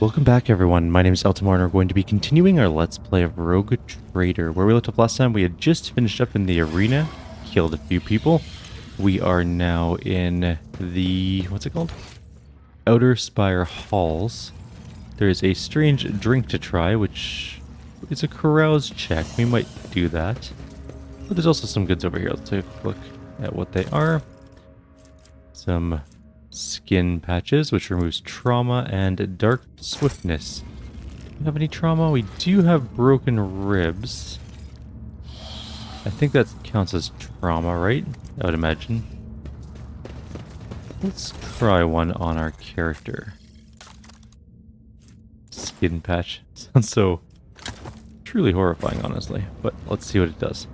Welcome back everyone, my name is Eltimar and we're going to be continuing our Let's Play of Rogue Trader. Where we left off last time, we had just finished up in the arena, killed a few people. We are now in the, what's it called? Outer Spire Halls. There is a strange drink to try, which is a carouse check. We might do that. But there's also some goods over here. Let's take a look at what they are. Some skin patches, which removes trauma and dark swiftness. Do we have any trauma? We do have broken ribs. I think that counts as trauma, right? I would imagine. Let's try one on our character. Skin patch. Sounds so truly horrifying, honestly. But let's see what it does.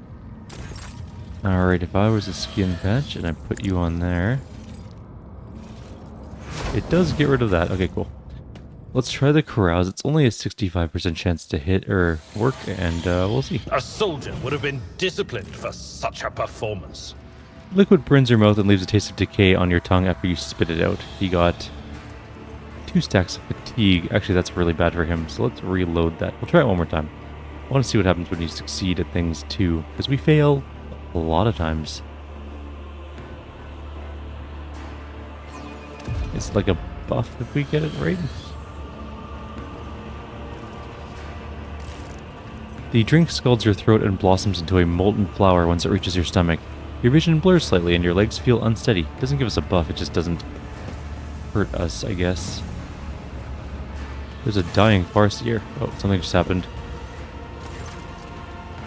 Alright, if I was a skin patch and I put you on there, it does get rid of that. Okay, cool. Let's try the carouse. It's only a 65% chance to hit or work, and we'll see. A soldier would have been disciplined for such a performance. Liquid burns your mouth and leaves a taste of decay on your tongue after you spit it out. He got 2 stacks of fatigue. Actually, that's really bad for him, so let's reload that. We'll try it one more time. I want to see what happens when you succeed at things too, because we fail a lot of times. It's like a buff if we get it right. The drink scalds your throat and blossoms into a molten flower once it reaches your stomach. Your vision blurs slightly and your legs feel unsteady. It doesn't give us a buff, it just doesn't hurt us, I guess. There's a dying forest here. Oh, something just happened.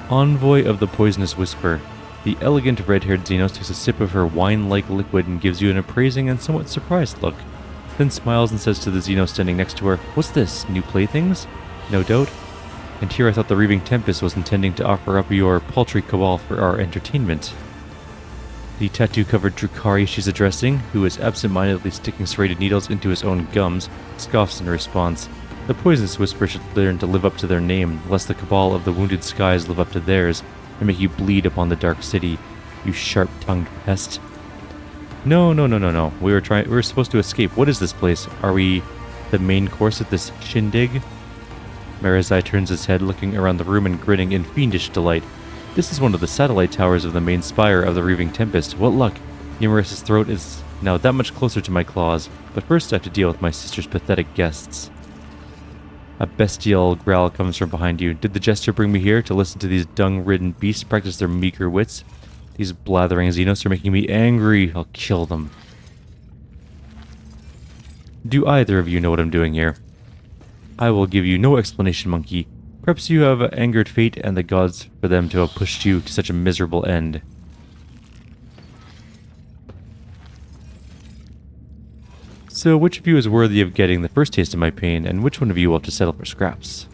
Envoy of the Poisonous Whisper. The elegant red-haired Xenos takes a sip of her wine-like liquid and gives you an appraising and somewhat surprised look. Then smiles and says to the Xenos standing next to her, "What's this, new playthings?" "No doubt. And here I thought the Reaving Tempest was intending to offer up your paltry cabal for our entertainment." The tattoo-covered Drukhari she's addressing, who is absent-mindedly sticking serrated needles into his own gums, scoffs in response. The Poisonous Whisper should learn to live up to their name, lest the cabal of the Wounded Skies live up to theirs, and make you bleed upon the Dark City, you sharp-tongued pest. No. We were supposed to escape. What is this place? Are we the main course at this shindig? Marizai turns his head, looking around the room and grinning in fiendish delight. This is one of the satellite towers of the main spire of the Reaving Tempest. What luck! Yumorous' throat is now that much closer to my claws, but first I have to deal with my sister's pathetic guests. A bestial growl comes from behind you. Did the jester bring me here to listen to these dung-ridden beasts practice their meager wits? These blathering Xenos are making me angry. I'll kill them. Do either of you know what I'm doing here? I will give you no explanation, monkey. Perhaps you have angered fate and the gods for them to have pushed you to such a miserable end. So, which of you is worthy of getting the first taste of my pain, and which one of you will have to settle for scraps?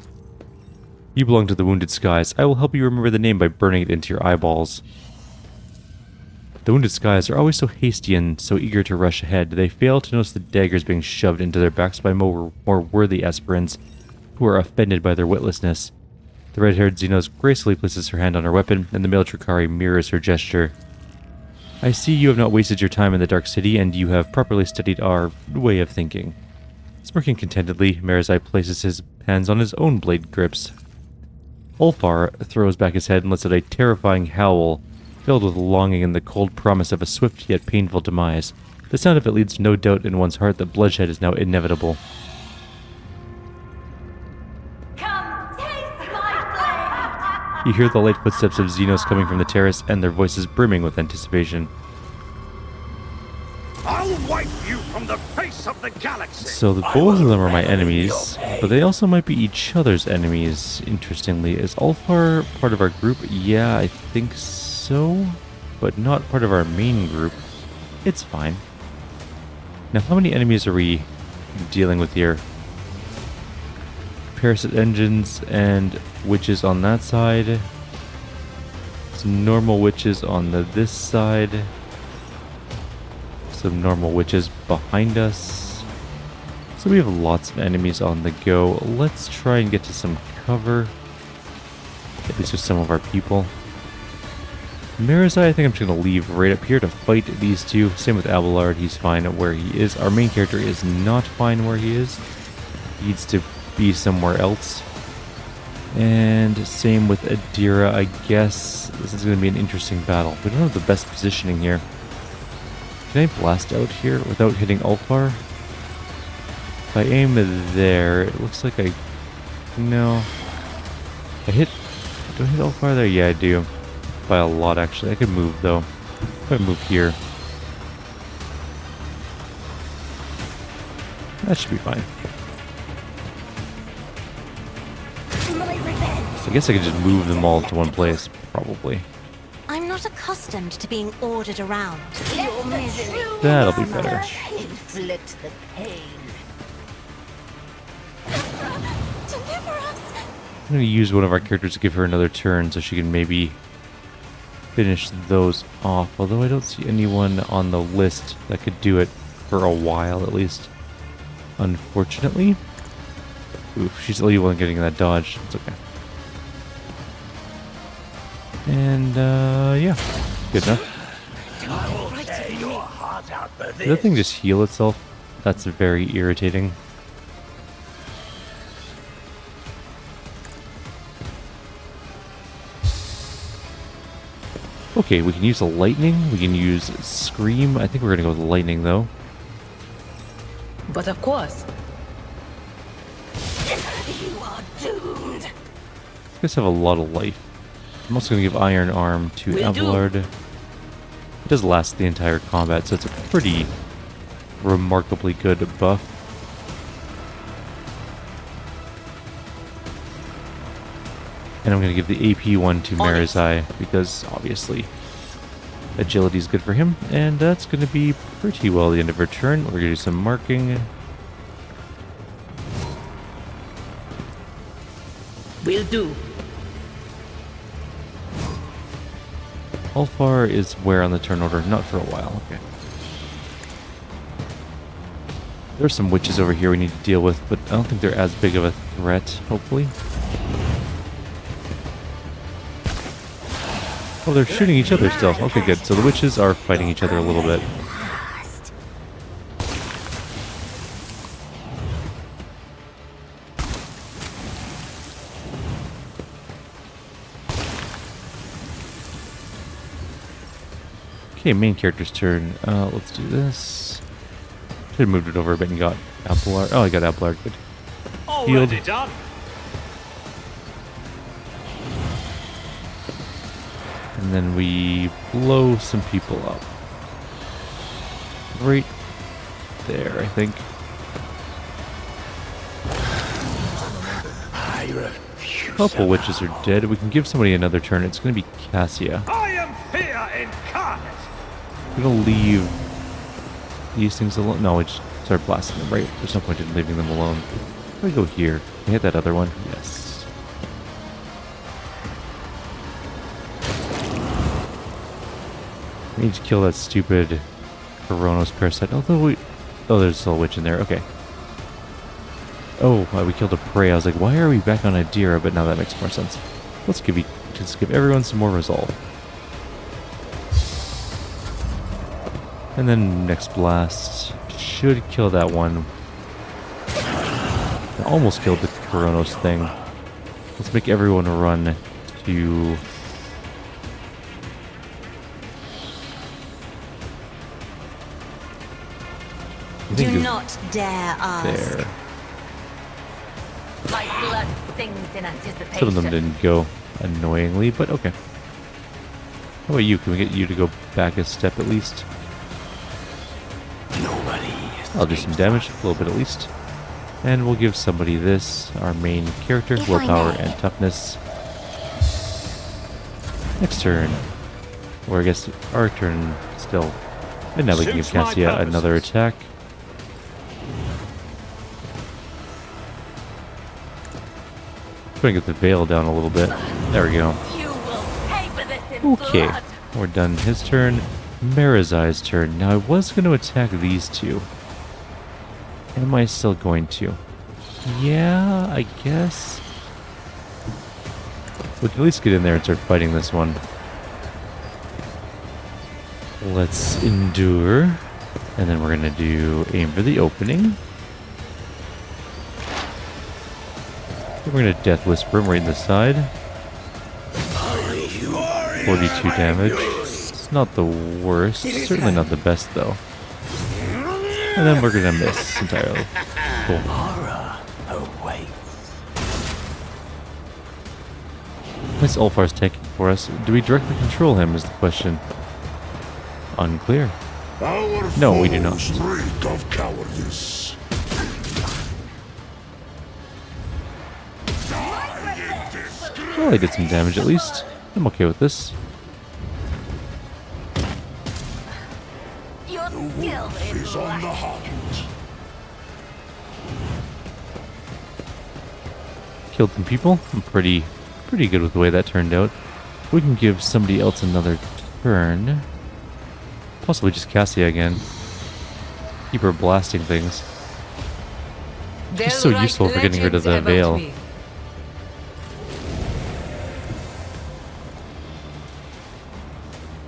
You belong to the Wounded Skies. I will help you remember the name by burning it into your eyeballs. The Wounded Skies are always so hasty and so eager to rush ahead. They fail to notice the daggers being shoved into their backs by more worthy aspirants who are offended by their witlessness. The red-haired Xenos gracefully places her hand on her weapon, and the male Drukhari mirrors her gesture. I see you have not wasted your time in the Dark City, and you have properly studied our way of thinking. Smirking contentedly, Marizai places his hands on his own blade grips. Ulfar throws back his head and lets out a terrifying howl, filled with longing and the cold promise of a swift yet painful demise. The sound of it leads to no doubt in one's heart that bloodshed is now inevitable. Come taste my blade! You hear the light footsteps of Xenos coming from the terrace, and their voices brimming with anticipation. I'll wipe you from the face of the galaxy! So both of them are my enemies, but they also might be each other's enemies, interestingly. Is Ulfar part of our group? Yeah, I think so, but not part of our main group. It's fine. Now, how many enemies are we dealing with here? Parasite engines and witches on that side. Some normal witches on this side. Some normal witches behind us. So we have lots of enemies on the go. Let's try and get to some cover. At least with some of our people. Marizai, I think I'm just going to leave right up here to fight these two. Same with Abelard, he's fine where he is. Our main character is not fine where he is. needs to be somewhere else. And same with Adira, I guess. This is going to be an interesting battle. We don't have the best positioning here. Can I blast out here without hitting Ulfar? If I aim there, it looks like I... No. Do I hit Ulfar there? Yeah, I do. By a lot, actually. I could move, though. If I move here. That should be fine. So I guess I could just move them all to one place, probably. I'm not accustomed to being ordered around. Your misery. That'll be better. Inflict the pain. Deliver us! I'm going to use one of our characters to give her another turn so she can maybe finish those off. Although I don't see anyone on the list that could do it for a while at least. Unfortunately. Oof, she's the only one getting that dodge. It's okay. And, yeah. Good enough. Did that thing just heal itself? That's very irritating. Okay, we can use the lightning. We can use scream. I think we're gonna go with lightning though. But of course. You are doomed. You guys have a lot of life. I'm also gonna give Iron Arm to Will do. Abelard. It does last the entire combat, so it's a pretty remarkably good buff. And I'm going to give the AP one to Marizai because obviously agility is good for him. And that's going to be pretty well the end of her turn. We're going to do some marking. Will do. Ulfar is where on the turn order? Not for a while. Okay. There's some witches over here we need to deal with, but I don't think they're as big of a threat, hopefully. Oh, they're shooting each other still. Okay, good. So the witches are fighting each other a little bit. Okay, main character's turn. Let's do this. Should have moved it over a bit and got Abelard. Oh, I got Abelard. Good. Healed. Already done. And then we blow some people up. Right there, I think. A couple witches are dead. We can give somebody another turn. It's going to be Cassia. I am fear incarnate. I'm going to leave these things alone. No, we just start blasting them, right? There's no point in leaving them alone. Where do we go here? Can I hit that other one? Yes. I need to kill that stupid Coronos parasite. Although we... Oh, there's still a witch in there. Okay. Oh, we killed a prey. I was like, why are we back on Adira? But now that makes more sense. Let's just give everyone some more resolve. And then next blast should kill that one. I almost killed the Coronos thing. Let's make everyone run to... Do not dare ask. There. My blood sings in anticipation. Some of them didn't go annoyingly, but okay. How about you? Can we get you to go back a step at least? I'll do some damage, a little bit at least. And we'll give somebody this, our main character, If I willpower may. and toughness. Next turn. Or I guess our turn still. And now we can give Suits my Cassia another purposes. attack. Trying to get the veil down a little bit. There we go. You will pay for this in Okay, blood. we're done his turn. Marizai's turn. Now I was going to attack these two. Am I still going to? Yeah, I guess. We can at least get in there and start fighting this one. Let's endure. And then we're going to do aim for the opening. We're gonna Death Whisper him right in the side. 42 damage. It's not the worst. Certainly not the best, though. And then we're gonna miss entirely. Cool. Nice Ulfar's tanking for us. Do we directly control him is the question. Unclear. No, we do not. Of cowardice. Well, he did some damage at least. I'm okay with this. You're still Is on the hunt. Killed some people. I'm pretty good with the way that turned out. We can give somebody else another turn. Possibly just Cassia again. Keep her blasting things. She's so useful for getting rid of the veil.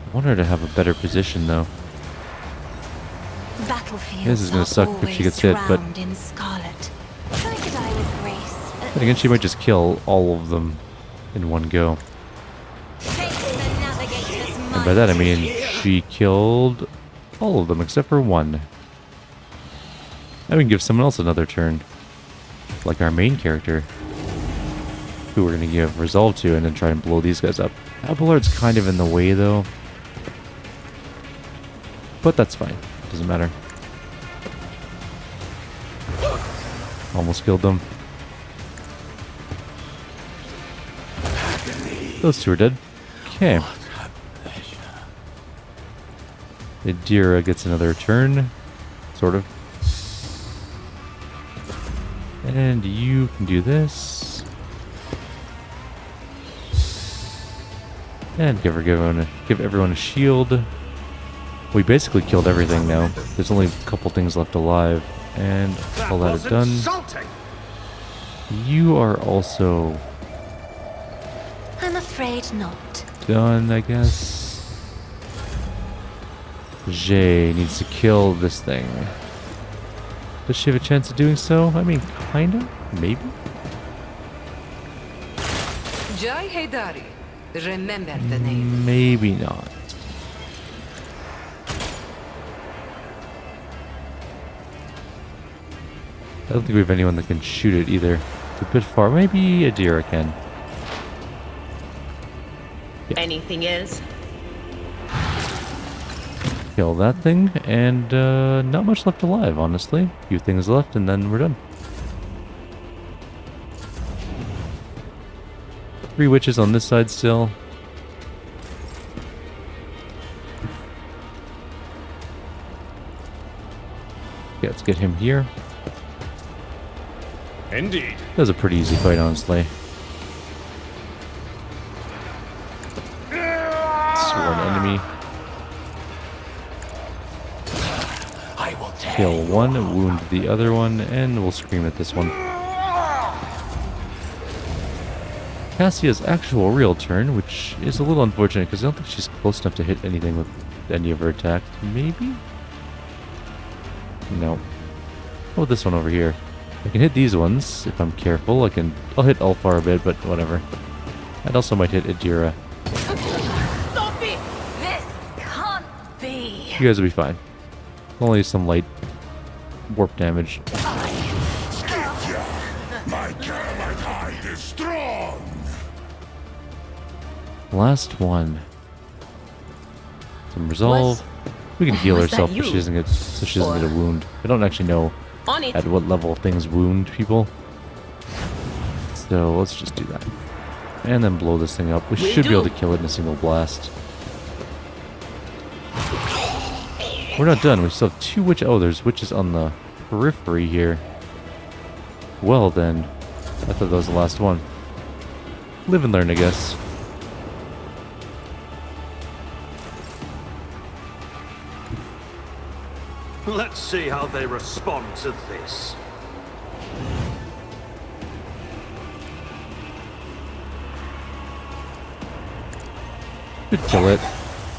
I want her to have a better position though. Battlefields This is gonna suck if she gets hit, but in scarlet. Try to die with grace. then again she might just kill all of them in one go. And by that I mean she killed all of them except for one. Now we can give someone else another turn. Like our main character. Who we're going to give Resolve to and then try and blow these guys up. Abelard's kind of in the way though. But that's fine. Doesn't matter. Almost killed them. Those two are dead. Okay. Adira gets another turn. Sort of. And you can do this. And give everyone a shield. We basically killed everything now. There's only a couple things left alive. And all that is done. Insulting. You are also I'm afraid not. done, I guess. Jay needs to kill this thing. Does she have a chance of doing so? I mean, kinda? Maybe? Jai Haydari. Remember the name. Maybe not. I don't think we have anyone that can shoot it either. It's a bit far. Maybe Adira can. Anything else? Kill that thing, and not much left alive, honestly. A few things left, and then we're done. 3 witches on this side still. Okay, let's get him here. Indeed. That was a pretty easy fight, honestly. Sworn enemy. Kill one, wound the other one, and we'll scream at this one. Cassia's actual real turn, which is a little unfortunate because I don't think she's close enough to hit anything with any of her attacks. Maybe? No. Oh, this one over here. I can hit these ones if I'm careful. I'll hit Ulfar a bit, but whatever. I'd also might hit Adira. Stop it! This can't be. You guys will be fine. Only some light warp damage. My Carolite hide is strong. Last one. Some resolve. We can heal Was that herself so you? she doesn't get a wound. I don't actually know On it. at what level things wound people. So let's just do that. And then blow this thing up. We should be able to kill it in a single blast. We're not done. We still have 2 witches. Oh, there's witches on the periphery here. Well then. I thought that was the last one. Live and learn, I guess. Let's see how they respond to this. Could kill it.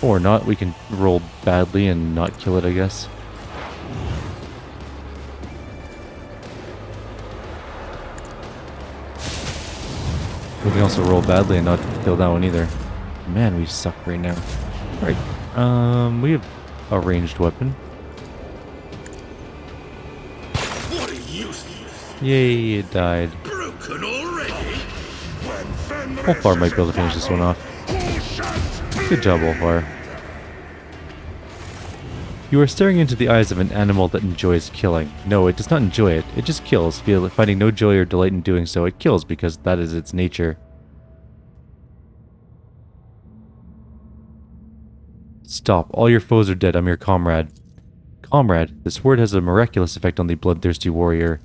Or not. We can roll badly and not kill it, I guess. We can also roll badly and not kill that one either. Man, we suck right now. Alright, we have a ranged weapon. What a useless. Yay, it died. Broken already. Olfar might be able to finish this one off. Good job, Olfar. You are staring into the eyes of an animal that enjoys killing. No, it does not enjoy it. It just kills, finding no joy or delight in doing so. It kills because that is its nature. Stop. All your foes are dead. I'm your comrade. Comrade. This word has a miraculous effect on the bloodthirsty warrior.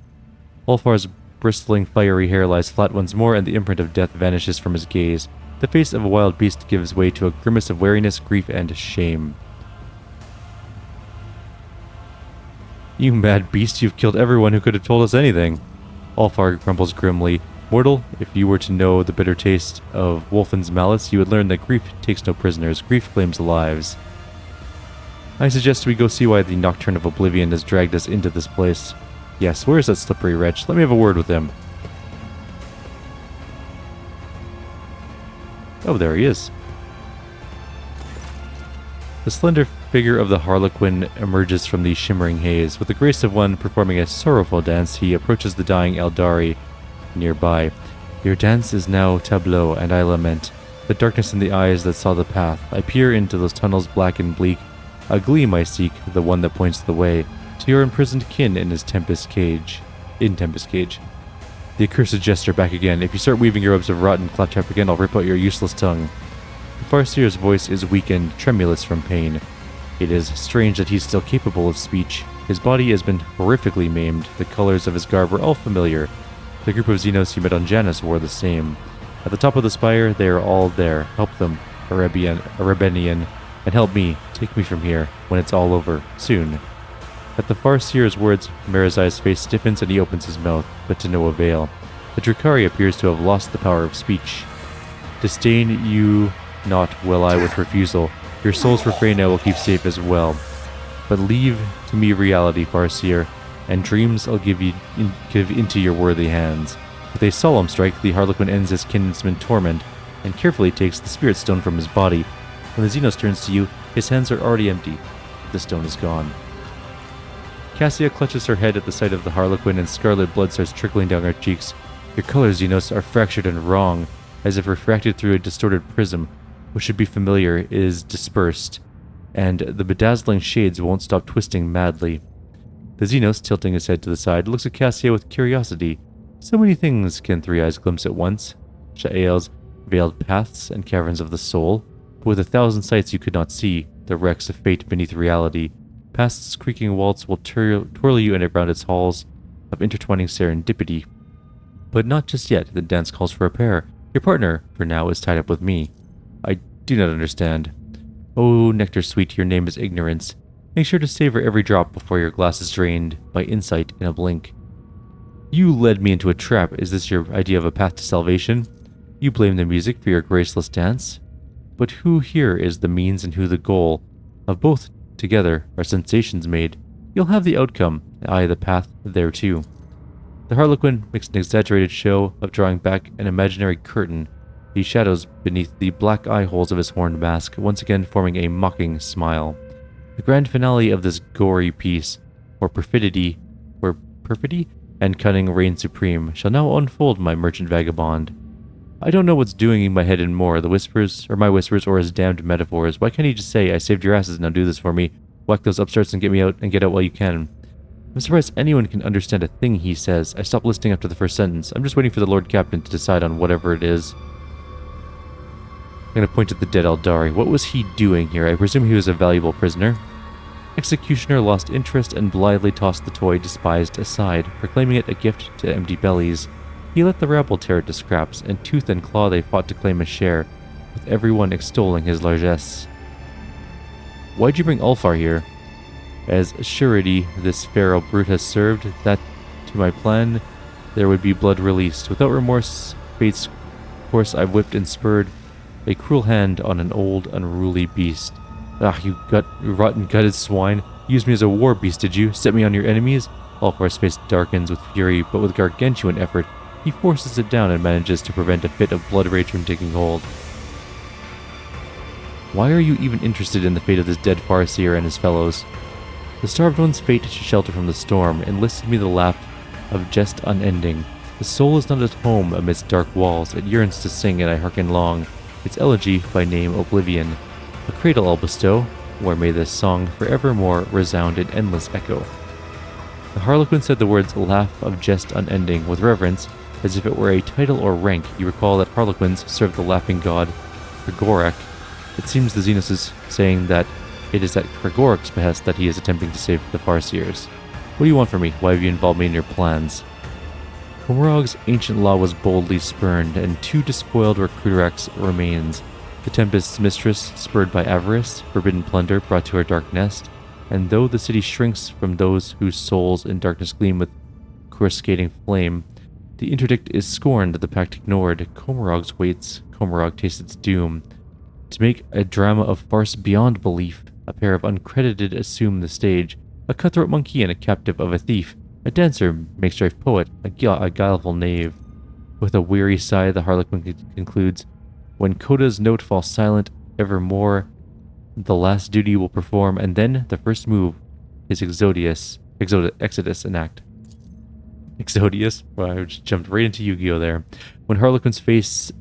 Olfar's bristling, fiery hair lies flat once more, and the imprint of death vanishes from his gaze. The face of a wild beast gives way to a grimace of wariness, grief, and shame. You mad beast, you've killed everyone who could have told us anything. Olfar grumbles grimly. Mortal, if you were to know the bitter taste of Wolfen's malice, you would learn that grief takes no prisoners. Grief claims lives. I suggest we go see why the Nocturne of Oblivion has dragged us into this place. Yes, where is that slippery wretch? Let me have a word with him. Oh, there he is. The slender figure of the Harlequin emerges from the shimmering haze. With the grace of one performing a sorrowful dance, he approaches the dying Eldari nearby. Your dance is now tableau, and I lament. The darkness in the eyes that saw the path. I peer into those tunnels black and bleak. A gleam I seek, the one that points the way to your imprisoned kin in his Tempest cage. The accursed jester back again. If you start weaving your robes of rotten claptrap again, I'll rip out your useless tongue. The Farseer's voice is weakened, tremulous from pain. It is strange that he's still capable of speech. His body has been horrifically maimed. The colors of his garb are all familiar. The group of Xenos he met on Janus wore the same. At the top of the spire, they are all there. Help them, Erebenian, and help me. Take me from here, when it's all over, soon. At the Farseer's words, Marazai's face stiffens and he opens his mouth, but to no avail. The Drukhari appears to have lost the power of speech. Disdain you not, will I, with refusal. Your soul's refrain I will keep safe as well. But leave to me reality, Farseer, and dreams I'll give into your worthy hands. With a solemn strike, the Harlequin ends his kinsman's torment, and carefully takes the spirit stone from his body. When the Xenos turns to you, his hands are already empty. The stone is gone. Cassia clutches her head at the sight of the Harlequin, and scarlet blood starts trickling down her cheeks. Your colors, Xenos, are fractured and wrong, as if refracted through a distorted prism. What should be familiar is dispersed, and the bedazzling shades won't stop twisting madly. The Xenos, tilting his head to the side, looks at Cassia with curiosity. So many things can Three Eyes glimpse at once. Sha'el's veiled paths and caverns of the soul, but with 1,000 sights you could not see, the wrecks of fate beneath reality. Past's creaking waltz will twirl you in around its halls of intertwining serendipity. But not just yet, the dance calls for a pair. Your partner, for now, is tied up with me. I do not understand. Oh, nectar sweet, your name is ignorance. Make sure to savor every drop before your glass is drained by insight in a blink. You led me into a trap. Is this your idea of a path to salvation? You blame the music for your graceless dance? But who here is the means and who the goal? Of both together are sensations made. You'll have the outcome, I the path there too. The Harlequin makes an exaggerated show of drawing back an imaginary curtain, the shadows beneath the black eye holes of his horned mask once again forming a mocking smile. The grand finale of this gory piece, where perfidy and cunning reign supreme, shall now unfold, my merchant vagabond. I don't know what's doing in my head anymore, my whispers or his damned metaphors. Why can't he just say, I saved your asses, now do this for me, whack those upstarts and get out while you can? I'm surprised anyone can understand a thing he says. I stopped listening after the first sentence. I'm just waiting for the Lord Captain to decide on whatever it is. I'm going to point at the dead Eldari. What was he doing here? I presume he was a valuable prisoner. Executioner lost interest and blithely tossed the toy despised aside, proclaiming it a gift to empty bellies. He let the rabble tear it to scraps, and tooth and claw they fought to claim a share, with everyone extolling his largesse. Why'd you bring Ulfar here? As surety this feral brute has served, that to my plan there would be blood released. Without remorse, fate's course I've whipped and spurred a cruel hand on an old, unruly beast. Ah, you rotten gutted swine. Used me as a war beast, did you? Set me on your enemies? Ulfar's face darkens with fury, but with gargantuan effort, he forces it down and manages to prevent a fit of blood rage from taking hold. Why are you even interested in the fate of this dead Farseer and his fellows? The starved one's fate to shelter from the storm enlisted me the laugh of jest unending. The soul is not at home amidst dark walls, it yearns to sing and I hearken long, its elegy by name Oblivion. A cradle I'll bestow, where may this song forevermore resound in endless echo. The Harlequin said the words laugh of jest unending with reverence, as if it were a title or rank. You recall that Harlequins serve the laughing god Kragorek. It seems the Xenos is saying that it is at Kragorek's behest that he is attempting to save the Farseers. What do you want from me? Why have you involved me in your plans? Komorog's ancient law was boldly spurned, and 2 despoiled were Krurak's remains. The Tempest's mistress, spurred by avarice, forbidden plunder brought to her dark nest, and though the city shrinks from those whose souls in darkness gleam with coruscating flame, the interdict is scorned, the pact ignored. Komorog's waits, Komorog tastes its doom. To make a drama of farce beyond belief, a pair of uncredited assume the stage, a cutthroat monkey and a captive of a thief, a dancer, make-strife poet, a guileful knave. With a weary sigh, the Harlequin concludes, when Coda's note falls silent evermore, the last duty will perform, and then the first move is Exodus enact. Exodius? Wow, I just jumped right into Yu-Gi-Oh! There. When Harlequin's voice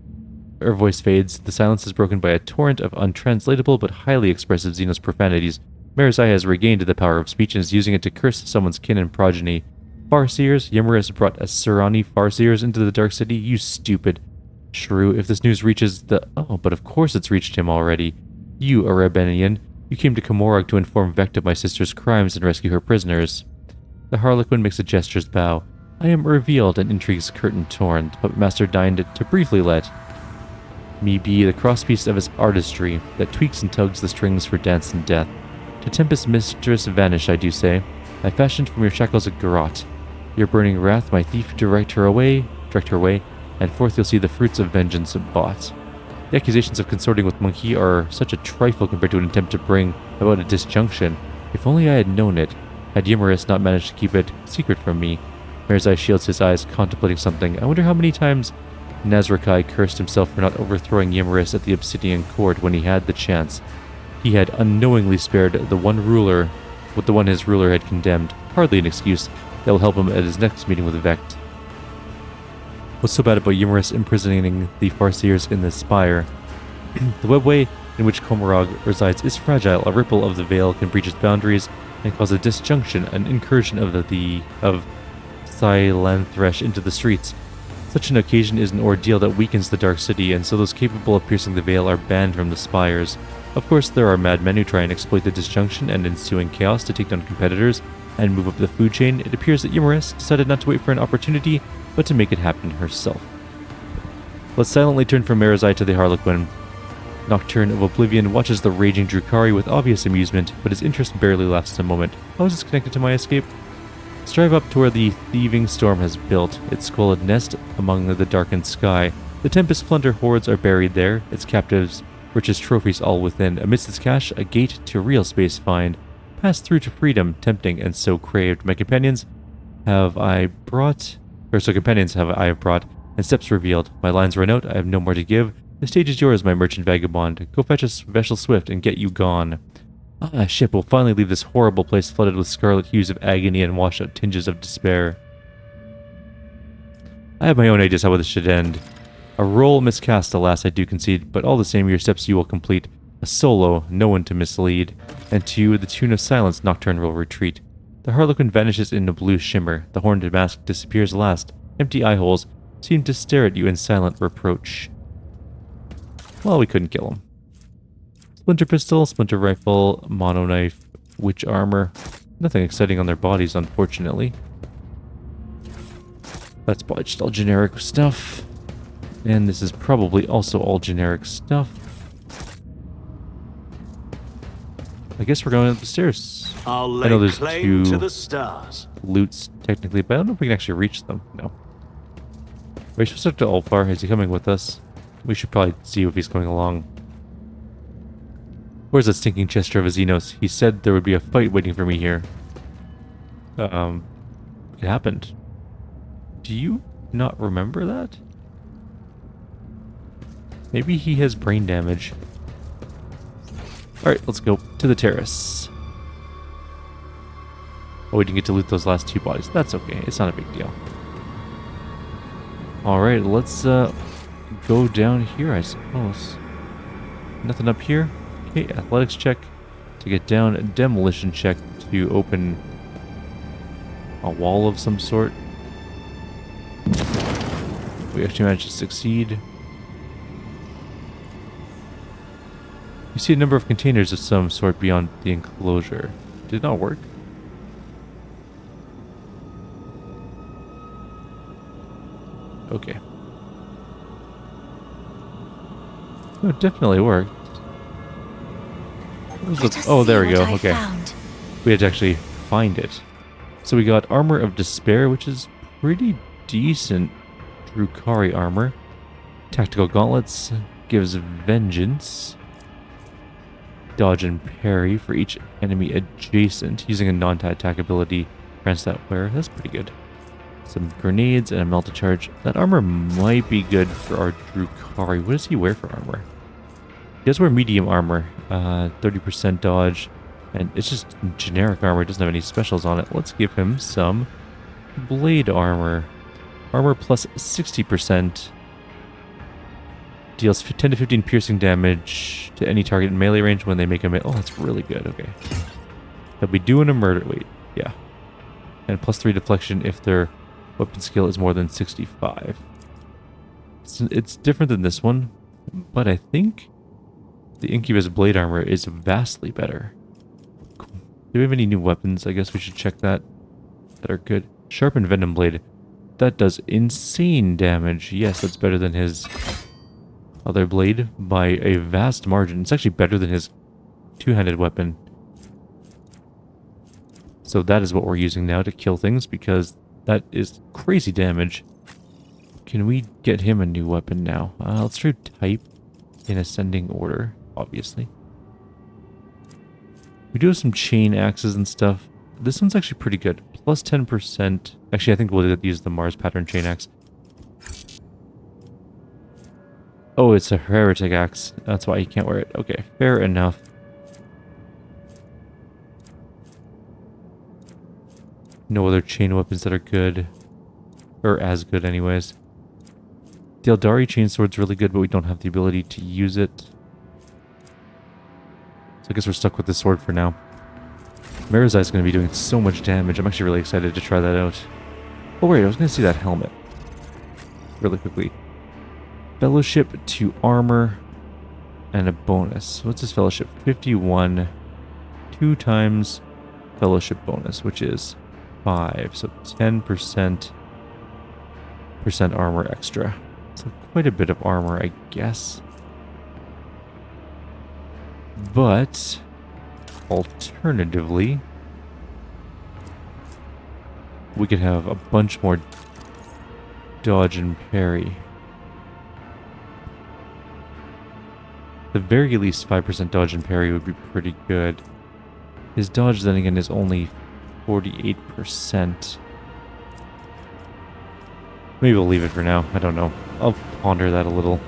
fades, the silence is broken by a torrent of untranslatable but highly expressive Xenos profanities. Marizai has regained the power of speech and is using it to curse someone's kin and progeny. Farseers? Yimmerus brought Asurani Farseers into the Dark City? You stupid shrew. If this news reaches the... Oh, but of course it's reached him already. You, Arebenian, you came to Komorog to inform Vect of my sister's crimes and rescue her prisoners. The Harlequin makes a gesture's bow. I am revealed and intrigue's curtain torn. The puppet master deigned to briefly let me be the crosspiece of his artistry that tweaks and tugs the strings for dance and death. To Tempest's mistress vanish, I do say. I fashioned from your shackles a garrote. Your burning wrath, my thief, direct her away, and forth you'll see the fruits of vengeance bought. The accusations of consorting with Monkey are such a trifle compared to an attempt to bring about a disjunction. If only I had known it. Had Yimmerus not managed to keep it secret from me. Marizai shields his eyes, contemplating something. I wonder how many times Nazrakai cursed himself for not overthrowing Yimmerus at the Obsidian Court when he had the chance. He had unknowingly spared the one his ruler had condemned. Hardly an excuse that will help him at his next meeting with Vect. What's so bad about Yimmerus imprisoning the Farseers in the Spire? The webway in which Komorog resides is fragile. A ripple of the veil can breach its boundaries and cause a disjunction, an incursion of Silanthresh into the streets. Such an occasion is an ordeal that weakens the Dark City, and so those capable of piercing the veil are banned from the spires. Of course, there are madmen who try and exploit the disjunction and ensuing chaos to take down competitors and move up the food chain. It appears that Yimmerus decided not to wait for an opportunity, but to make it happen herself. Let's silently turn from Marizai to the Harlequin. Nocturne of Oblivion watches the raging Drukhari with obvious amusement, but his interest barely lasts a moment. How is this connected to my escape? Strive up to where the thieving storm has built its squalid nest among the darkened sky. The Tempest plunder hordes are buried there, its captives, richest trophies all within. Amidst its cache, a gate to real space find. Pass through to freedom, tempting and so craved. My companions have I brought, and steps revealed. My lines run out, I have no more to give. The stage is yours, my merchant vagabond. Go fetch a vessel swift and get you gone. Ah, ship will finally leave this horrible place flooded with scarlet hues of agony and washed out tinges of despair. I have my own ideas how this should end. A role miscast, alas, I do concede, but all the same your steps you will complete. A solo, no one to mislead, and to the tune of silence Nocturne will retreat. The Harlequin vanishes in a blue shimmer, the horned mask disappears last. Empty eyeholes seem to stare at you in silent reproach. Well, we couldn't kill him. Splinter pistol, splinter rifle, mono knife, witch armor. Nothing exciting on their bodies, unfortunately. That's probably just all generic stuff. And this is probably also all generic stuff. I guess we're going up the stairs. I'll I lay know there's claim to two the stars. loots, technically, but I don't know if we can actually reach them. No. Are we supposed to talk to Ulfar? Is he coming with us? We should probably see if he's coming along. Where's that stinking gesture of a Xenos? He said there would be a fight waiting for me here. It happened. Do you not remember that. Maybe he has brain damage. Alright, let's go to the terrace. Oh, we didn't get to loot those last 2 bodies. That's okay. It's not a big deal. Alright, let's go down here, I suppose. Nothing up here. Okay, athletics check to get down. A demolition check to open a wall of some sort. We actually managed to succeed. You see a number of containers of some sort beyond the enclosure. Did it not work? Okay. No, it definitely worked. Oh, there we go. Okay. We had to actually find it. So we got Armor of Despair, which is pretty decent Drukari armor. Tactical Gauntlets gives Vengeance. Dodge and parry for each enemy adjacent. Using a non-attack ability grants that wear. That's pretty good. Some grenades and a melta charge. That armor might be good for our Drukari. What does he wear for armor? He does wear medium armor. 30% dodge. And it's just generic armor. It doesn't have any specials on it. Let's give him some blade armor. Armor plus 60%. Deals 10 to 15 piercing damage to any target in melee range when they make a melee. Oh, that's really good. Okay. They'll be doing a murder. Wait. Yeah. And plus 3 deflection if their weapon skill is more than 65. It's different than this one, but I think the Incubus blade armor is vastly better. Cool. Do we have any new weapons? I guess we should check that are good. Sharpened Venom Blade. That does insane damage. Yes, that's better than his other blade by a vast margin. It's actually better than his two-handed weapon. So that is what we're using now to kill things, because that is crazy damage. Can we get him a new weapon now? Let's try type in ascending order, obviously. We do have some chain axes and stuff. This one's actually pretty good. Plus 10%. Actually, I think we'll use the Mars pattern chain axe. Oh, it's a heretic axe. That's why he can't wear it. Okay, fair enough. No other chain weapons that are good. Or as good anyways. The Eldari chainsword's really good, but we don't have the ability to use it. So I guess we're stuck with this sword for now. Marizai is going to be doing so much damage. I'm actually really excited to try that out. Oh wait, I was going to see that helmet. Really quickly. Fellowship to armor and a bonus. What's this fellowship? 51. 2 times fellowship bonus, which is 5. So 10% armor extra. So quite a bit of armor, I guess. But alternatively, we could have a bunch more dodge and parry. The very least 5% dodge and parry would be pretty good. His dodge then again is only 48%. Maybe we'll leave it for now. I don't know. I'll ponder that a little.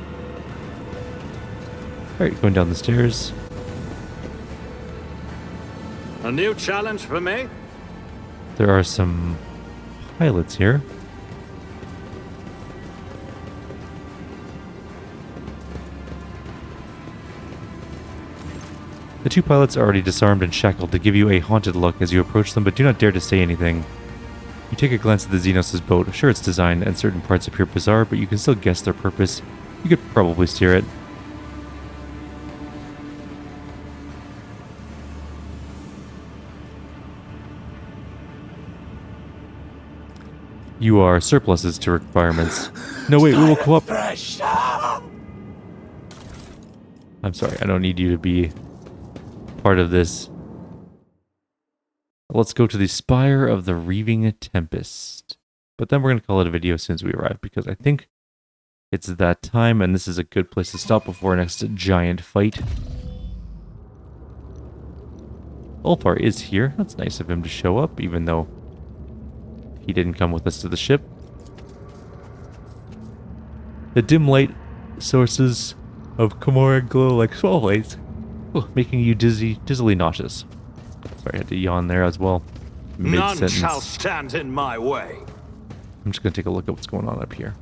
Alright, going down the stairs. A new challenge for me? There are some pilots here. The 2 pilots are already disarmed and shackled to give you a haunted look as you approach them, but do not dare to say anything. You take a glance at the Xenos' boat. Sure, its design and certain parts appear bizarre, but you can still guess their purpose. You could probably steer it. You are surpluses to requirements. No, wait, we will co-op. I'm sorry, I don't need you to be part of this. Let's go to the Spire of the Reaving Tempest. But then we're going to call it a video as soon as we arrive, because I think it's that time, and this is a good place to stop before our next giant fight. Ulfar is here. That's nice of him to show up, even though he didn't come with us to the ship. The dim light sources of Kamora glow like spotlights, making you dizzily nauseous. Sorry, I had to yawn there as well. None Mid-sentence. shall stand in my way. I'm just going to take a look at what's going on up here.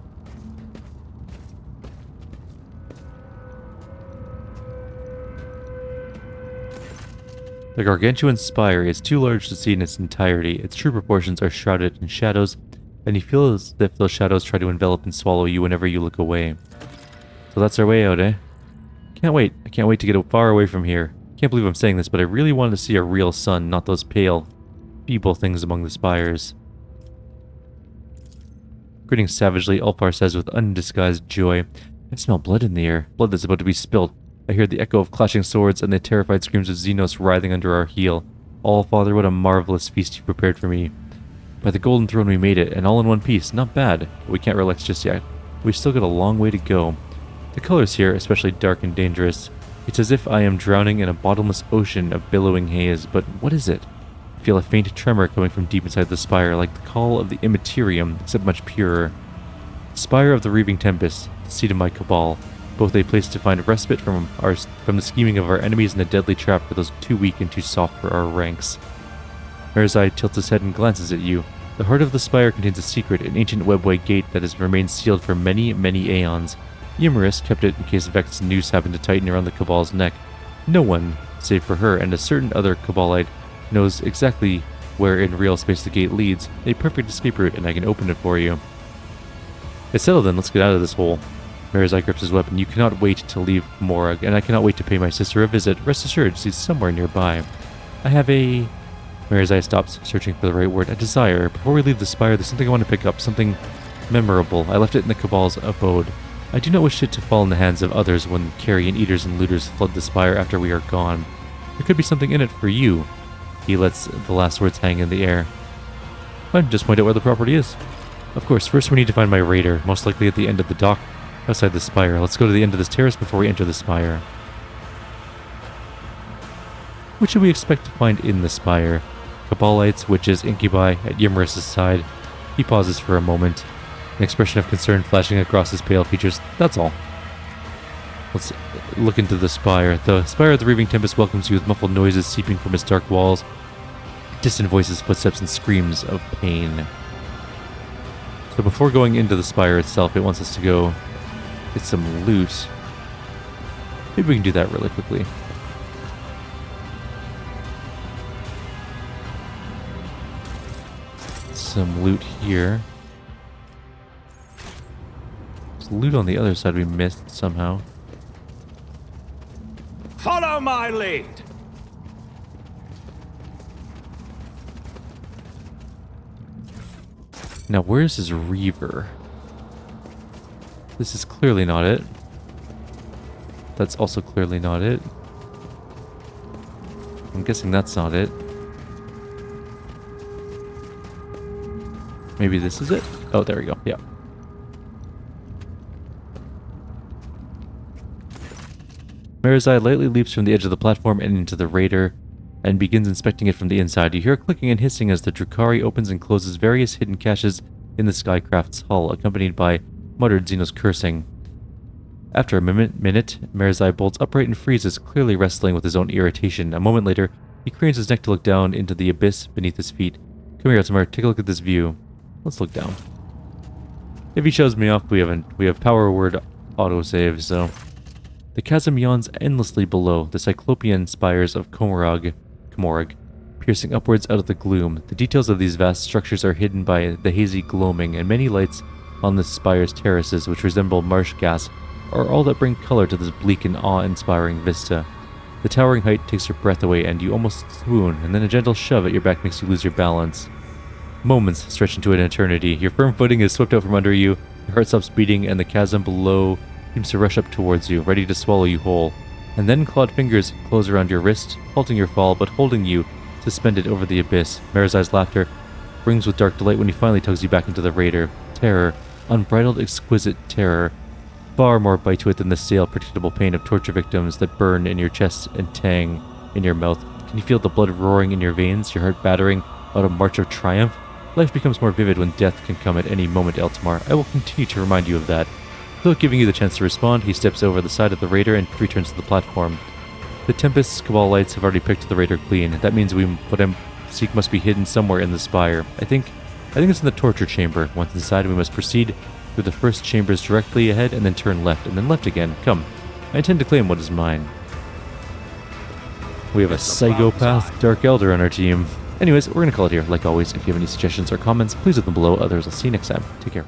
The gargantuan spire is too large to see in its entirety. Its true proportions are shrouded in shadows, and you feel as if those shadows try to envelop and swallow you whenever you look away. So that's our way out, eh? Can't wait. I can't wait to get far away from here. Can't believe I'm saying this, but I really wanted to see a real sun, not those pale, feeble things among the spires. Grinning savagely, Ulfar says with undisguised joy, I smell blood in the air. Blood that's about to be spilt. I hear the echo of clashing swords and the terrified screams of Xenos writhing under our heel. All, Father, what a marvelous feast you prepared for me. By the golden throne we made it, and all in one piece. Not bad, but we can't relax just yet. We've still got a long way to go. The colors here, especially dark and dangerous. It's as if I am drowning in a bottomless ocean of billowing haze, but what is it? I feel a faint tremor coming from deep inside the spire, like the call of the Immaterium, except much purer. Spire of the Reaving Tempest, the seat of my cabal. Both a place to find respite from the scheming of our enemies and a deadly trap for those too weak and too soft for our ranks. Merzai tilts his head and glances at you. The heart of the spire contains a secret, an ancient webway gate that has remained sealed for many, many aeons. Ymyrus kept it in case Vex's noose happened to tighten around the Cabal's neck. No one, save for her and a certain other Cabalite, knows exactly where in real space the gate leads. A perfect escape route, and I can open it for you. It's settled then, let's get out of this hole. Merzai grips his weapon. You cannot wait to leave Morag, and I cannot wait to pay my sister a visit. Rest assured, she's somewhere nearby. I have a... Merzai stops, searching for the right word. A desire. Before we leave the spire, there's something I want to pick up. Something memorable. I left it in the Cabal's abode. I do not wish it to fall in the hands of others when carrion eaters and looters flood the spire after we are gone. There could be something in it for you. He lets the last words hang in the air. Fine, just point out where the property is. Of course, first we need to find my raider, most likely at the end of the dock. Outside the spire. Let's go to the end of this terrace before we enter the spire. What should we expect to find in the spire? Cabalites, witches, incubi at Ymyrus' side. He pauses for a moment, an expression of concern flashing across his pale features. That's all. Let's look into the spire. The spire of the Reaving Tempest welcomes you with muffled noises seeping from its dark walls. Distant voices, footsteps, and screams of pain. So before going into the spire itself, it wants us to go get some loot. Maybe we can do that really quickly. Some loot here. There's loot on the other side we missed somehow. Follow my lead. Now where's his Reaver? This is clearly not it. That's also clearly not it. I'm guessing that's not it. Maybe this is it? Oh, there we go. Yeah. Merzai lightly leaps from the edge of the platform and into the raider and begins inspecting it from the inside. You hear clicking and hissing as the Drukhari opens and closes various hidden caches in the Skycraft's hull, accompanied by muttered Xenos cursing. After a minute, Merzai bolts upright and freezes, clearly wrestling with his own irritation. A moment later, he cranes his neck to look down into the abyss beneath his feet. Come here, Otmar, take a look at this view. Let's look down. If he shows me off, we have power word autosave, so... The chasm yawns endlessly below, the cyclopean spires of Komorag, piercing upwards out of the gloom. The details of these vast structures are hidden by the hazy gloaming, and many lights on the spire's terraces, which resemble marsh gas, are all that bring color to this bleak and awe-inspiring vista. The towering height takes your breath away, and you almost swoon, and then a gentle shove at your back makes you lose your balance. Moments stretch into an eternity. Your firm footing is swept out from under you, your heart stops beating, and the chasm below seems to rush up towards you, ready to swallow you whole. And then clawed fingers close around your wrist, halting your fall, but holding you suspended over the abyss. Merzai's laughter rings with dark delight when he finally tugs you back into the raider. Terror, unbridled, exquisite terror. Far more bite to it than the stale, predictable pain of torture victims that burn in your chest and tang in your mouth. Can you feel the blood roaring in your veins, your heart battering out a march of triumph? Life becomes more vivid when death can come at any moment, Eltamar. I will continue to remind you of that. Without giving you the chance to respond, he steps over the side of the raider and returns to the platform. The Tempest's Cabal lights have already picked the raider clean. That means what I seek must be hidden somewhere in the Spire. I think it's in the torture chamber. Once inside, we must proceed through the first chambers directly ahead and then turn left, and then left again. Come, I intend to claim what is mine. We have a psychopath Dark Elder on our team. Anyways, we're going to call it here. Like always, if you have any suggestions or comments, please leave them below. Others, I'll see you next time. Take care.